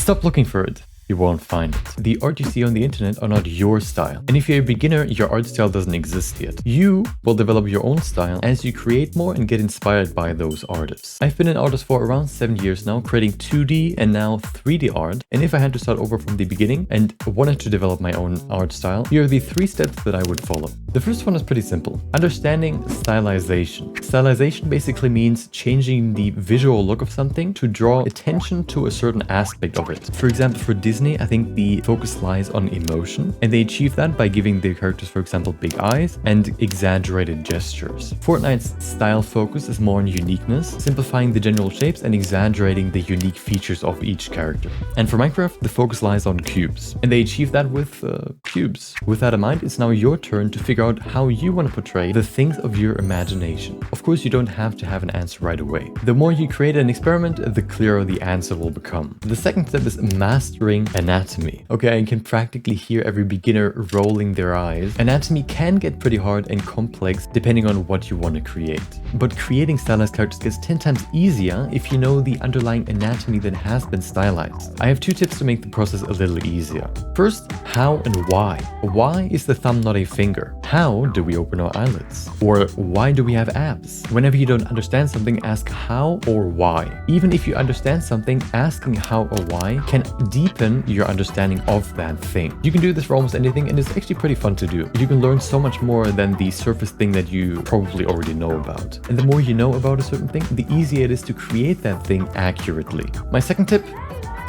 Stop looking for it. You won't find it. The art you see on the internet are not your style. And if you're a beginner, your art style doesn't exist yet. You will develop your own style as you create more and get inspired by those artists. I've been an artist for around 7 years now, creating 2D and now 3D art. And if I had to start over from the beginning and wanted to develop my own art style, here are the 3 steps that I would follow. The first one is pretty simple. Understanding stylization. Stylization basically means changing the visual look of something to draw attention to a certain aspect of it. For example, for Disney, I think the focus lies on emotion, and they achieve that by giving their characters, for example, big eyes and exaggerated gestures. Fortnite's style focus is more on uniqueness, simplifying the general shapes and exaggerating the unique features of each character. And for Minecraft, the focus lies on cubes, and they achieve that with cubes. With that in mind, it's now your turn to figure out how you want to portray the things of your imagination. Of course, you don't have to have an answer right away. The more you create an experiment, the clearer the answer will become. The second step is mastering anatomy. Okay, I can practically hear every beginner rolling their eyes. Anatomy can get pretty hard and complex depending on what you want to create. But creating stylized characters gets 10 times easier if you know the underlying anatomy that has been stylized. I have 2 tips to make the process a little easier. First, how and why. Why is the thumb not a finger? How do we open our eyelids? Or why do we have abs? Whenever you don't understand something, ask how or why. Even if you understand something, asking how or why can deepen your understanding of that thing. You can do this for almost anything, and it's actually pretty fun to do. You can learn so much more than the surface thing that you probably already know about. And the more you know about a certain thing, the easier it is to create that thing accurately. My second tip,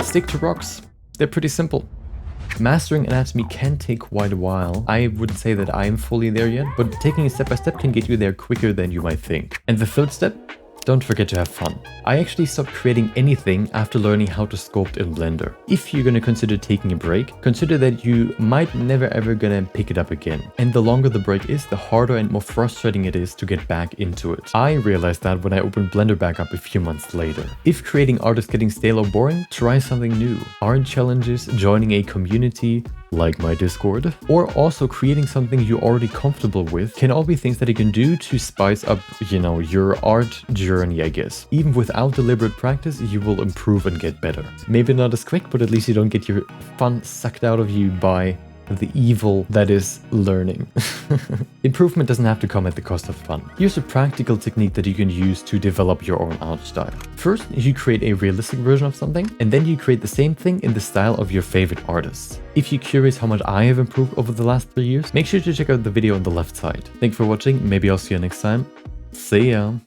stick to rocks. They're pretty simple. Mastering anatomy can take quite a while. I wouldn't say that I'm fully there yet, but taking it step by step can get you there quicker than you might think. And the third step, don't forget to have fun. I actually stopped creating anything after learning how to sculpt in Blender. If you're gonna consider taking a break, consider that you might never ever gonna pick it up again. And the longer the break is, the harder and more frustrating it is to get back into it. I realized that when I opened Blender back up a few months later. If creating art is getting stale or boring, try something new. Art challenges, joining a community, like my Discord, or also creating something you're already comfortable with can all be things that you can do to spice up, your art journey, I guess. Even without deliberate practice, you will improve and get better. Maybe not as quick, but at least you don't get your fun sucked out of you by the evil that is learning. Improvement doesn't have to come at the cost of fun. Here's a practical technique that you can use to develop your own art style. First, you create a realistic version of something, and then you create the same thing in the style of your favorite artists. If you're curious how much I have improved over the last 3 years, make sure to check out the video on the left side. Thanks for watching, maybe I'll see you next time. See ya!